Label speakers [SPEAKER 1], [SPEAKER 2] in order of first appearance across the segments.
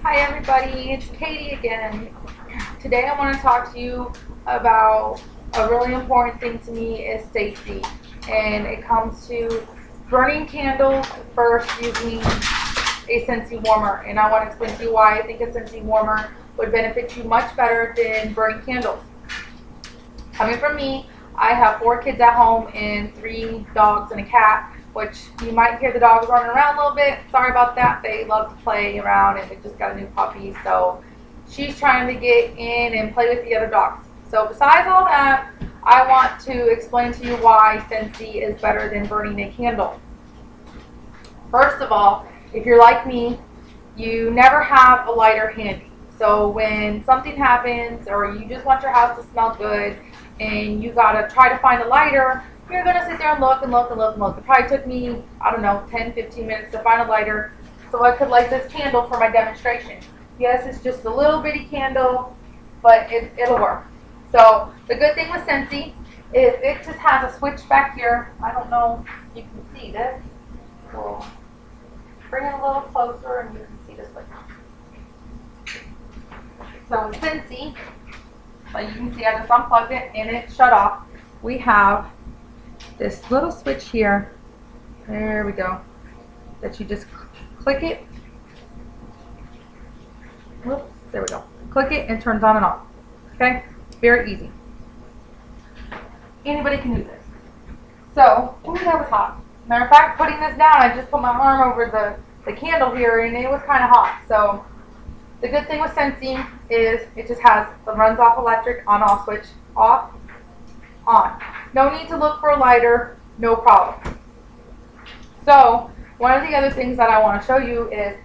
[SPEAKER 1] Hi everybody, it's Katie again. Today I want to talk to you about a really important thing to me is safety. And it comes to burning candles first using a Scentsy warmer. And I want to explain to you why I think a Scentsy warmer would benefit you much better than burning candles. Coming from me, I have 4 kids at home and 3 dogs and a cat, which you might hear the dogs running around a little bit. Sorry about that. They love to play around and we just got a new puppy. So she's trying to get in and play with the other dogs. So besides all that, I want to explain to you why Scentsy is better than burning a candle. First of all, if you're like me, you never have a lighter handy. So when something happens or you just want your house to smell good and you gotta try to find a lighter, you're gonna sit there and look and look and look and look. It probably took me, I don't know, 10, 15 minutes to find a lighter so I could light this candle for my demonstration. Yes, it's just a little bitty candle, but it'll work. So the good thing with Scentsy is it just has a switch back here. I don't know if you can see this. We'll bring it a little closer and you can see this switch. So with Scentsy, like you can see, I just unplugged it and it shut off. We have this little switch here. There we go. That you just click it. Whoops, there we go. Click it and it turns on and off. Okay? Very easy. Anybody can do this. So, ooh, that was hot. Matter of fact, putting this down, I just put my arm over the candle here and it was kind of hot. So, the good thing with Scentsy is it just has the runs off electric on off switch, off, on. No need to look for a lighter, no problem. So one of the other things that I want to show you is,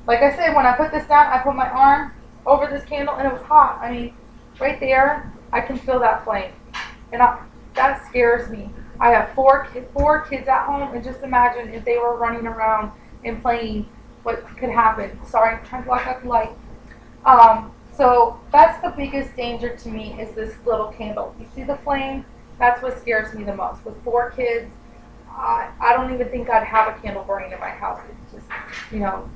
[SPEAKER 1] like I said, when I put this down, I put my arm over this candle and it was hot. I mean, right there, I can feel that flame. And that scares me. I have four kids at home, and just imagine if they were running around and playing, what could happen. Sorry, I'm trying to block out the light. So that's the biggest danger to me is this little candle. You see the flame? That's what scares me the most. With 4 kids, I don't even think I'd have a candle burning in my house. It's just, you know,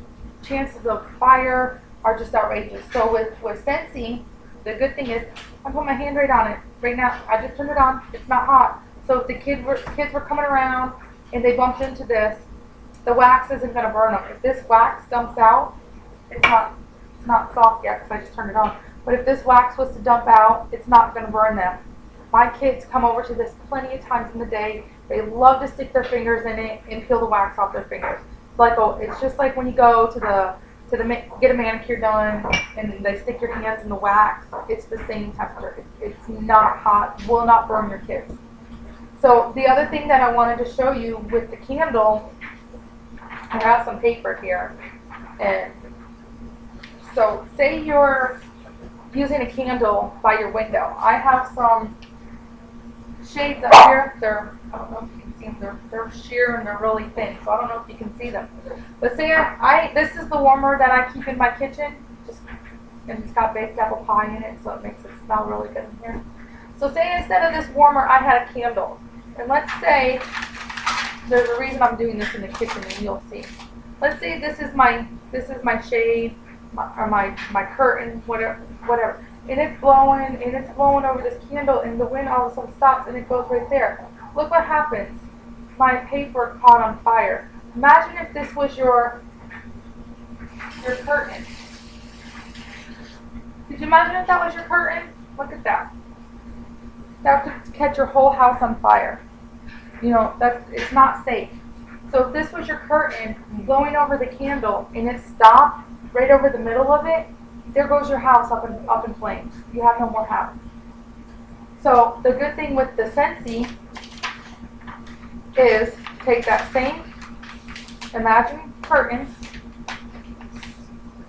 [SPEAKER 1] chances of fire are just outrageous. So with Scentsy, the good thing is I put my hand right on it. Right now, I just turned it on. It's not hot. So if the kids were coming around and they bumped into this, the wax isn't going to burn them. If this wax dumps out, it's not soft yet because I just turned it on. But if this wax was to dump out, it's not going to burn them. My kids come over to this plenty of times in the day. They love to stick their fingers in it and peel the wax off their fingers. It's just like when you go to get a manicure done and they stick your hands in the wax. It's the same temperature. It's not hot. Will not burn your kids. So the other thing that I wanted to show you with the candle, I have some paper here, and so say you're using a candle by your window. I have some shades up here. I don't know if you can see them. They're sheer and they're really thin, so I don't know if you can see them. But say this is the warmer that I keep in my kitchen, and it's got baked apple pie in it, so it makes it smell really good in here. So say instead of this warmer, I had a candle, and let's say there's a reason I'm doing this in the kitchen, and you'll see. Let's say this is my shade, or my curtain, whatever. And it's blowing over this candle, and the wind all of a sudden stops, and it goes right there. Look what happens. My paper caught on fire. Imagine if this was your curtain. Could you imagine if that was your curtain? Look at that. That could catch your whole house on fire. You know, it's not safe. So if this was your curtain blowing over the candle and it stopped right over the middle of it, there goes your house up in flames. You have no more house. So the good thing with the Scentsy is take that same, imagine curtain,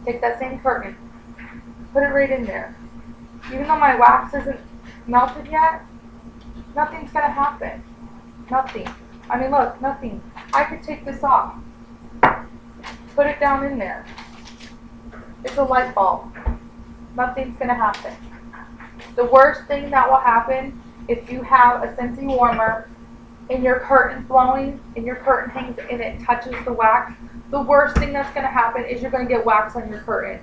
[SPEAKER 1] take that same curtain, put it right in there. Even though my wax isn't melted yet, nothing's going to happen. Nothing. I mean, look, nothing. I could take this off, put it down in there. It's a light bulb. Nothing's going to happen. The worst thing that will happen if you have a Scentsy warmer and your curtain's blowing and your curtain hangs and it touches the wax, the worst thing that's going to happen is you're going to get wax on your curtain.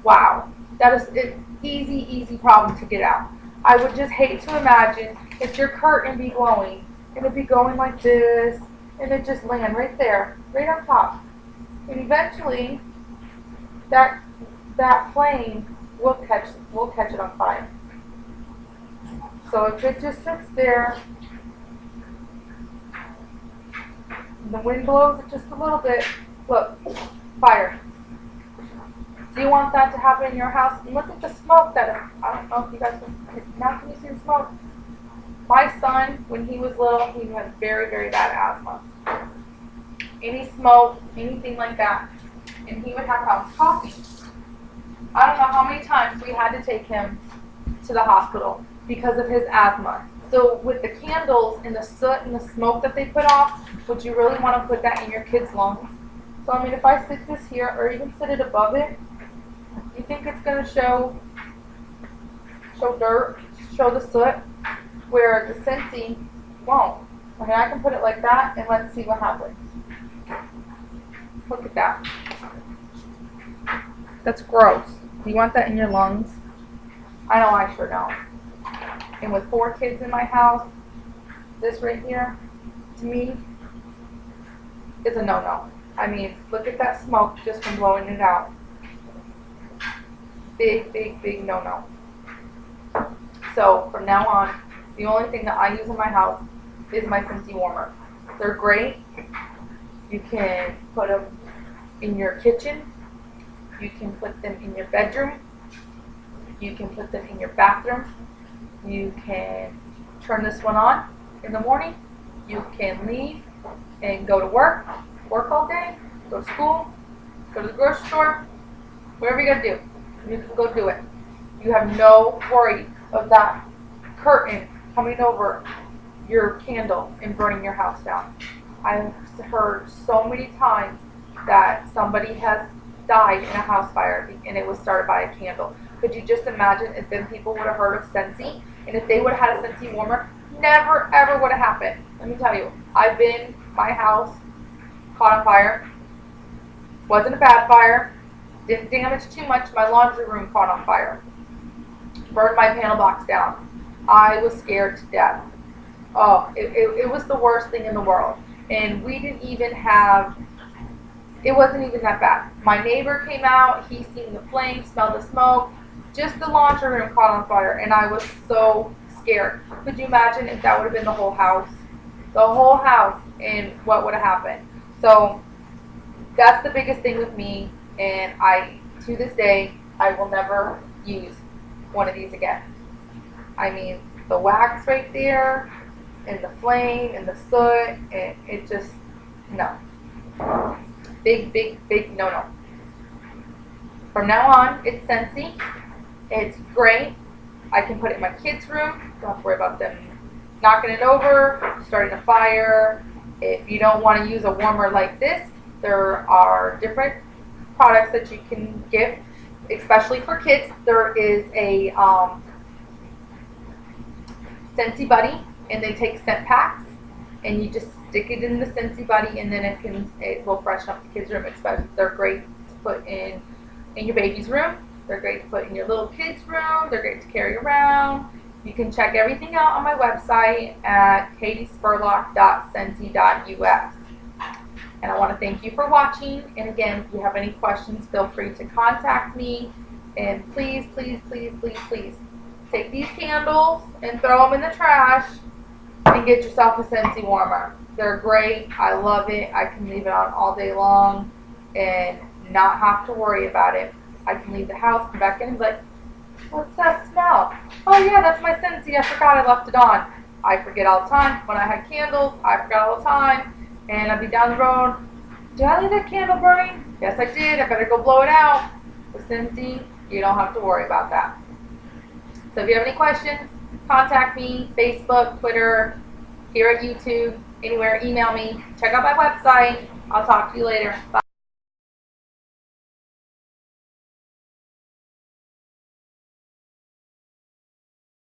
[SPEAKER 1] wow, that is an easy, easy problem to get out. I would just hate to imagine if your curtain be glowing and it'd be going like this and it just land right there, right on top. And eventually that flame will catch it on fire. So if it just sits there, and the wind blows it just a little bit, look, fire. Do you want that to happen in your house? And look at the smoke that, I don't know if you guys can you see the smoke? My son, when he was little, he had very, very bad asthma. Any smoke, anything like that, and he would have problems coughing. I don't know how many times we had to take him to the hospital because of his asthma. So with the candles and the soot and the smoke that they put off, would you really want to put that in your kid's lungs? So I mean, if I sit this here or even sit it above it, you think it's going to show dirt, show the soot, where the Scentsy won't. I mean, I can put it like that and let's see what happens. Look at that. That's gross. Do you want that in your lungs? I know I sure don't. And with 4 kids in my house, this right here, to me, is a no-no. I mean, look at that smoke just from blowing it out. Big, big, big no-no. So from now on, the only thing that I use in my house is my Scentsy warmer. They're great. You can put them in your kitchen. You can put them in your bedroom. You can put them in your bathroom. You can turn this one on in the morning. You can leave and go to work all day, go to school, go to the grocery store, whatever you're going to do, you can go do it. You have no worry of that curtain coming over your candle and burning your house down. I've heard so many times that somebody has died in a house fire and it was started by a candle. Could you just imagine if then people would have heard of Scentsy, and if they would have had a Scentsy warmer, never ever would have happened. Let me tell you, my house caught on fire. Wasn't a bad fire. Didn't damage too much. My laundry room caught on fire. Burned my panel box down. I was scared to death. Oh, it was the worst thing in the world. And we didn't even have, it wasn't even that bad. My neighbor came out. He seen the flames, smelled the smoke. Just the laundry room caught on fire. And I was so scared. Could you imagine if that would have been the whole house? The whole house, and what would have happened? So that's the biggest thing with me, and to this day, I will never use one of these again. I mean, the wax right there, and the flame, and the soot, and it just, no. Big, big, big no-no. From now on, it's Scentsy. It's great. I can put it in my kids' room. Don't have to worry about them knocking it over, starting a fire. If you don't want to use a warmer like this, there are different products that you can get, especially for kids. There is a Scentsy Buddy, and they take scent packs, and you just stick it in the Scentsy Buddy, and then it will freshen up the kids' room. Especially, they're great to put in your baby's room. They're great to put in your little kid's room. They're great to carry around. You can check everything out on my website at katiespurlock.scentsy.us. And I want to thank you for watching. And again, if you have any questions, feel free to contact me. And please, please, please, please, please take these candles and throw them in the trash and get yourself a Scentsy warmer. They're great. I love it. I can leave it on all day long and not have to worry about it. I can leave the house, come back in, and be like, what's that smell? Oh yeah, that's my Scentsy. I forgot I left it on. I forget all the time. When I had candles, I forgot all the time. And I'd be down the road. Did I leave that candle burning? Yes, I did. I better go blow it out. With Scentsy, you don't have to worry about that. So if you have any questions, contact me. Facebook, Twitter, here at YouTube, anywhere. Email me. Check out my website. I'll talk to you later. Bye.